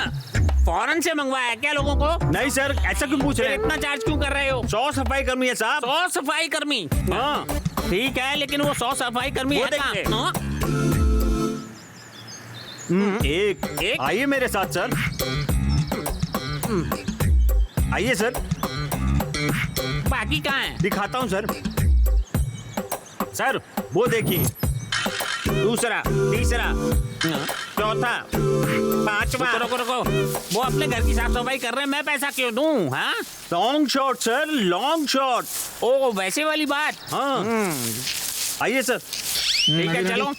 फॉरेन से मंगवाया क्या लोगों को? नहीं सर, ऐसा क्यों पूछ रहे फिर हैं? इतना चार्ज क्यों कर रहे हो? 100 सफाई कर्मी है साहब। 100 सफाई कर्मी? हाँ। ठीक है, लेकिन वो 100 सफाई कर्मी वो है कहाँ? देखिए। हाँ? एक आइए मेरे साथ सर। आइए सर, बाकी कहाँ है? दिखाता हूँ सर। सर वो देखिए, दूसरा, तीसरा, चौथा, पांचवा। रुको रुको रुको, वो अपने घर की साफ सफाई कर रहे हैं, मैं पैसा क्यों दूं? हाँ? Long shot sir, long shot. ओ वैसे वाली बात। हाँ आइए सर। ठीक है चलो।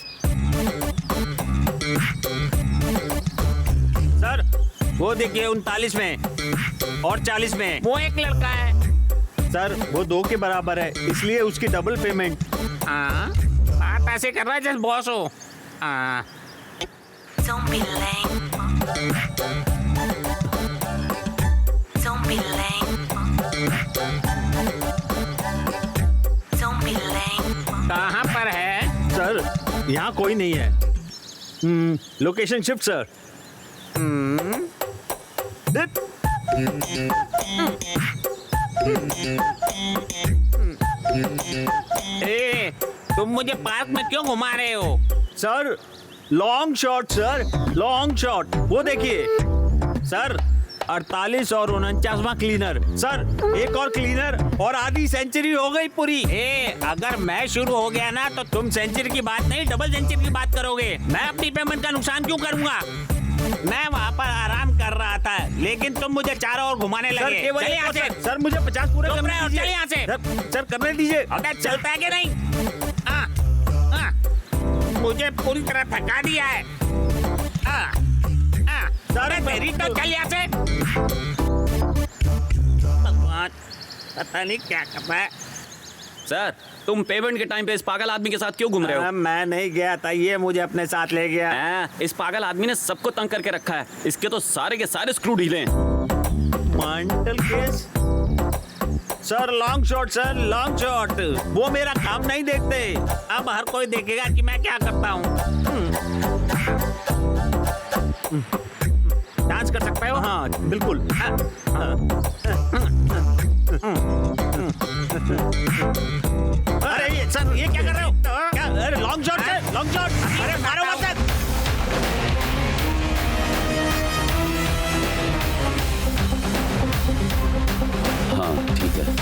सर वो देखिए 39 में और 40 में। वो एक लड़का है। सर वो 2 के बराबर है, इसलिए उसकी डबल पेमेंट। हाँ, बात ऐसे कर रहा है जैसे बॉस हो। हाँ। Don't be lame. Don't be lame. Don't be lame. कहाँ पर है? सर यहाँ कोई नहीं है। Location shift sir. ए, तुम मुझे पार्क में क्यों घुमा रहे हो? Sir long shot sir, long shot. वो देखिए सर, 48 और 49वां क्लीनर। सर एक और क्लीनर और आधी सेंचुरी हो गई पूरी। ए, अगर मैं शुरू हो गया ना तो तुम सेंचुरी की बात नहीं, डबल सेंचुरी की बात करोगे। मैं अपनी पेमेंट का नुकसान क्यों करूंगा? मैं वहाँ पर आराम कर रहा था, लेकिन तुम मुझे चारों ओर घुमाने सर लगे। केवल चले एक यहाँ और से। सर मुझे 50 पूरे चुप करने रहे और दीजिए। चले यहाँ से। सर सर करने दीजिए। अगर चलता है कि नहीं? मुझे पूरी तरह थका दिया है। सर मेरी तो चल यहाँ से। भगवान, पता नहीं क्या कर रहा है। सर तुम पेमेंट के टाइम पे इस पागल आदमी के साथ क्यों घूम रहे हो? मैं नहीं गया था, ये मुझे अपने साथ ले गया। इस पागल आदमी ने सबको तंग करके रखा है। इसके तो सारे के सारे स्क्रू ढीले हैं। Mental case sir. Long shot sir, long shot. वो मेरा काम नहीं देखते। अब हर कोई देखेगा कि मैं क्या करता हूँ। डांस कर सकते हो? हाँ बिल्कुल। अरे ये सर, ये क्या कर रहे हो? क्या? अरे long shot sir, long shot. अरे मारो मत। हाँ ठीक है।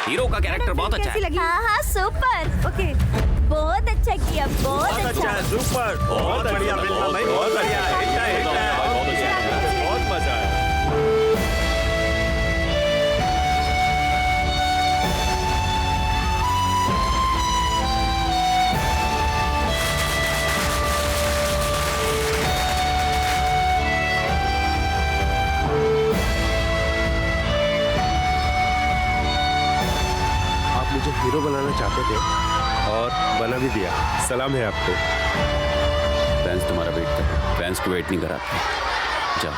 हीरो का कैरेक्टर बहुत अच्छा कैसी है। लगी? हाँ हाँ सुपर। ओके। बहुत अच्छा किया, बहुत अच्छा। सुपर, बहुत बढ़िया फिल्म है भाई, बहुत बढ़िया, हिट है, हिट है। बहुत मजा आया। आप मुझे हीरो बनाना चाहते थे और बना भी दिया। सलाम है आपको। फैंस तुम्हारा वेट कर, फैंस को वेट नहीं कराते। जाओ।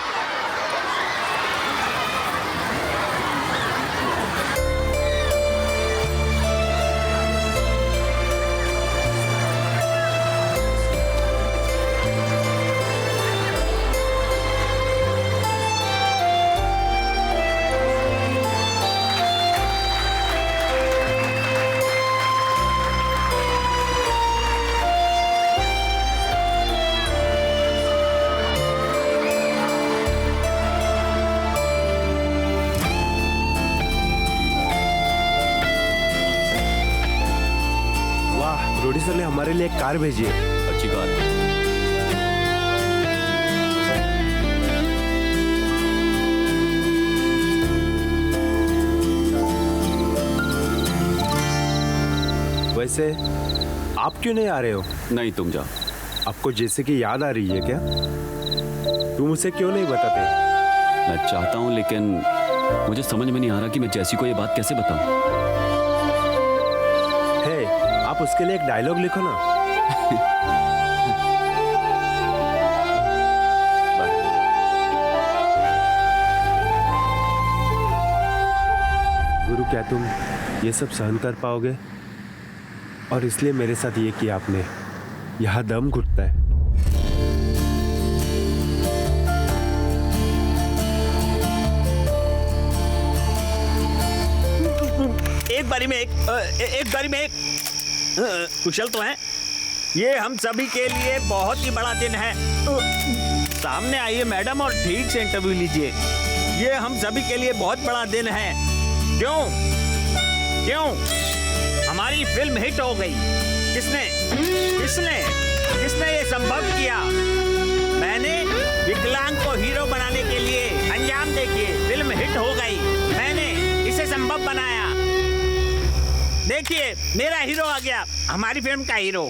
वाह, प्रोड्यूसर ने हमारे लिए एक कार भेजी है। अच्छी कार है। वैसे आप क्यों नहीं आ रहे हो? नहीं, तुम जाओ। आपको जैसे कि याद आ रही है क्या? तुम उसे क्यों नहीं बताते? मैं चाहता हूँ लेकिन मुझे समझ में नहीं आ रहा कि मैं जैसी को ये बात कैसे बताऊं। हे, आप उसके लिए एक डायलॉग लिखो ना। गुरु, क्या तुम ये सब सहन कर पाओगे? और इसलिए मेरे साथ ये किया आपने। यहाँ दम घुटता है। एक बारी में एक कुशल तो है। ये हम सभी के लिए बहुत ही बड़ा दिन है। सामने आइए मैडम और ठीक से इंटरव्यू लीजिए। ये हम सभी के लिए बहुत बड़ा दिन है। क्यों क्यों हमारी फिल्म हिट हो गई। किसने किसने किसने ये संभव किया? मैंने विकलांग को हीरो बनाने के लिए अंजाम देके फिल्म हिट हो गई। मैंने इसे संभव बनाया। देखिए, मेरा हीरो आ गया, हमारी फिल्म का हीरो।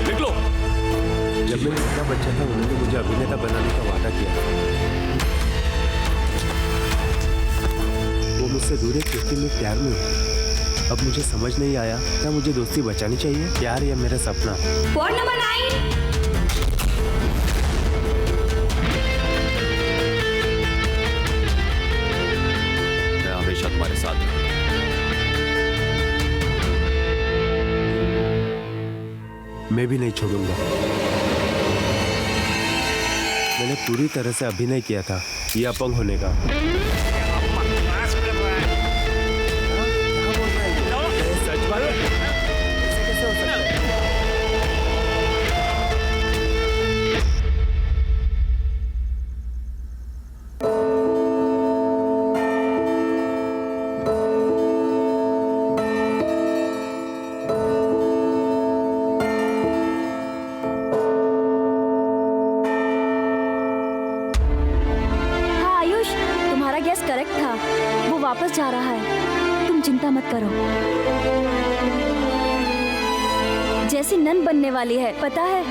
निकलो। जब मैं छोटा बच्चा था उन्होंने मुझे अभिनेता बनाने का वादा किया। वो मुझसे दूर है क्योंकि मैं प्यार में हूँ। अब मुझे समझ नहीं आया, क्या मुझे दोस्ती बचानी चाहिए, प्यार या मेरा सपना? Ward number 9। मैं हमेशा तुम्हारे साथ हूँ। मैं भी नहीं छोड़ूंगा। मैंने पूरी तरह से अभिनय किया था ये अपंग होने का। सच बात है। ऐसे कैसे हो सकता है? करेक्ट था, वो वापस जा रहा है। तुम चिंता मत करो। जैसी नन बनने वाली है, पता है?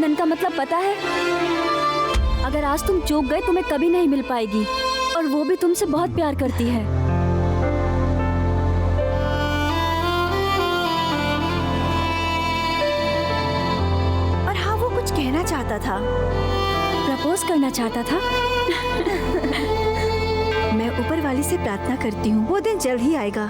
नन का मतलब पता है? अगर आज तुम चूक गए तुम्हें कभी नहीं मिल पाएगी, और वो भी तुमसे बहुत प्यार करती है। और हाँ, चाहता था? प्रपोज करना चाहता था। मैं ऊपर वाली से प्रार्थना करती हूँ, वो दिन जल्द ही आएगा।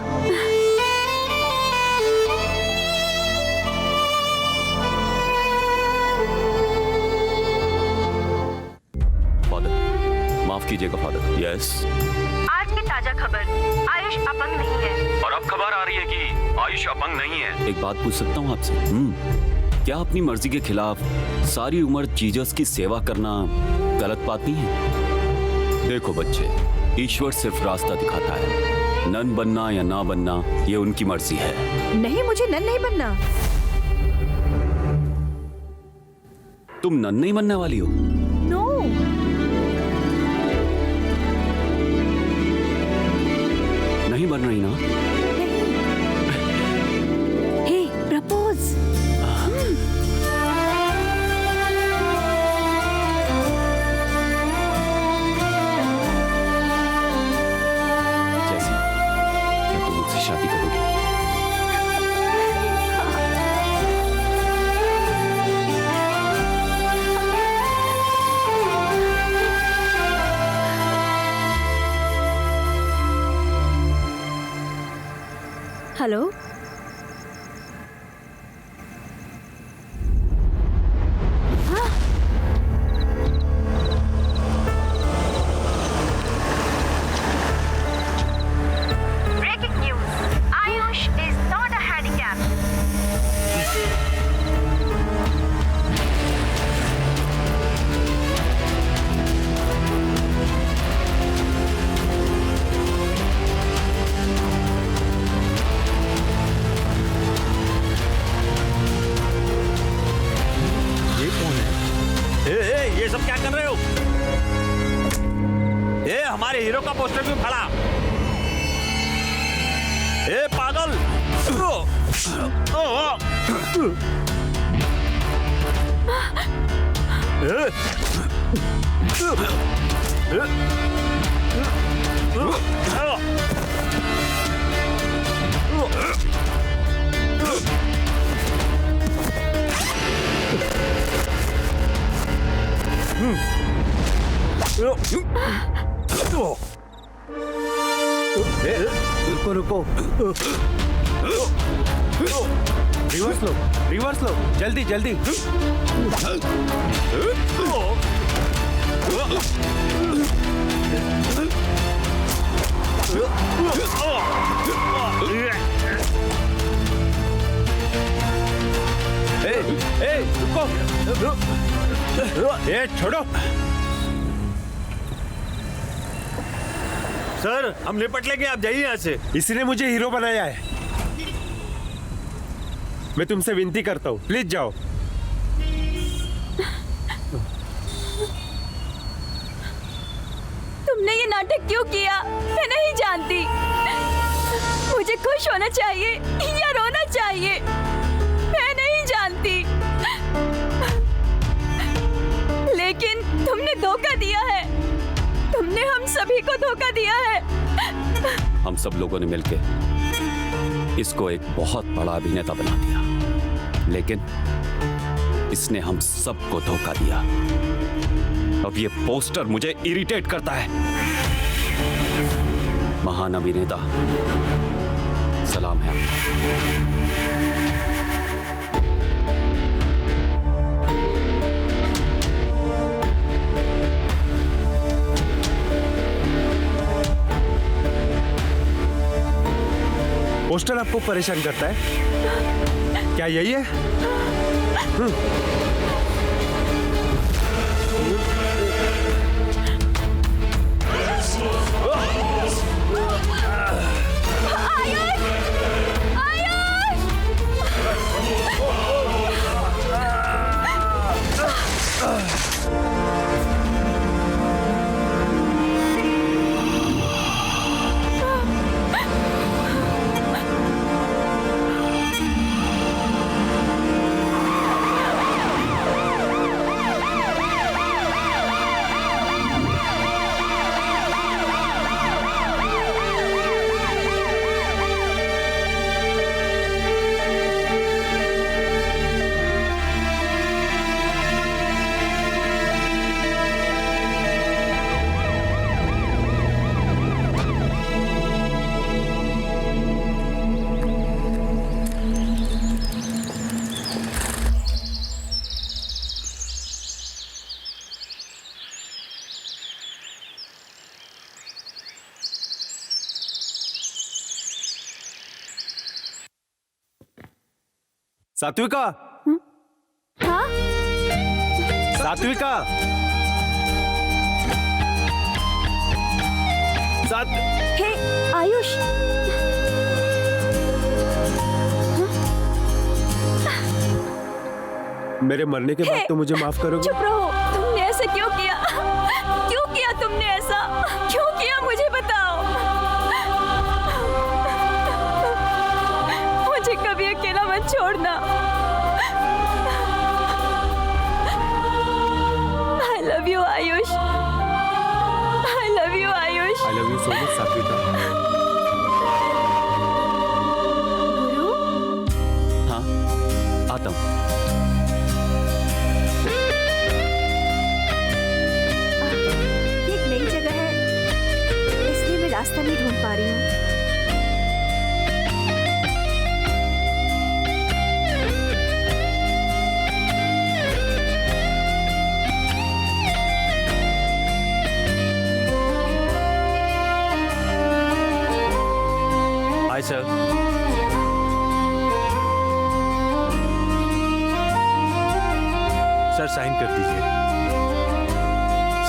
फादर, माफ कीजिएगा फादर। यस। आज की ताजा खबर, आयुष अपंग नहीं है। और अब खबर आ रही है कि आयुष अपंग नहीं है। एक बात पूछ सकता हूँ आपसे? क्या अपनी मर्जी के खिलाफ सारी उम्र जीसस की सेवा करना गलत बात नहीं है? देखो बच्चे, ईश्वर सिर्फ रास्ता दिखाता है। नन बनना या ना बनना ये उनकी मर्जी है। नहीं, मुझे नन नहीं बनना। तुम नन नहीं बनने वाली हो? नो। नहीं बन रही ना? हे, प्रपोज। जैसी, क्या तुम मुझसे शादी करोगी? Hello, Breaking news, Ayush is not a handicap. ये कौन है? ये सब क्या कर रहे हो? हमारे हीरो का पोस्टर क्यों खड़ा? पागल! रुको रुको, रिवर्स लो, जल्दी जल्दी। रुको, छोड़ो। सर, हम निपट लेंगे, आप जाइए यहाँ से। इसने मुझे हीरो बनाया है। मैं तुमसे विनती करता हूँ, प्लीज जाओ। तुमने ये नाटक क्यों किया? मैं नहीं जानती। मुझे खुश होना चाहिए या रोना चाहिए, मैं नहीं जानती। लेकिन तुमने धोखा दिया है। तुमने हम सभी को धोखा दिया है। हम सब लोगों ने मिलकर इसको एक बहुत बड़ा अभिनेता बना दिया, लेकिन इसने हम सबको धोखा दिया। अब ये पोस्टर मुझे इरिटेट करता है। महान अभिनेता, सलाम है आपको। पोस्टर आपको परेशान करता है? क्या यही है? सात्विका, हाँ सात्विका, हे आयुष, मेरे मरने के बाद तो मुझे माफ करोगे? चुप रहो। तुमने ऐसा क्यों किया? क्यों किया तुमने ऐसा? क्यों किया मुझे बताओ। मुझे कभी अकेला मत छोड़ना। I love you Ayush. I love you Ayush. I love you so much, सात्विका। हाँ, आता हूँ। ये एक नई जगह है, इसलिए मैं रास्ता नहीं ढूंढ पा रही हूँ। Hi sir. सर साइन कर दीजिए।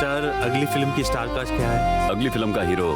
सर अगली फिल्म की स्टार कास्ट क्या है? अगली फिल्म का हीरो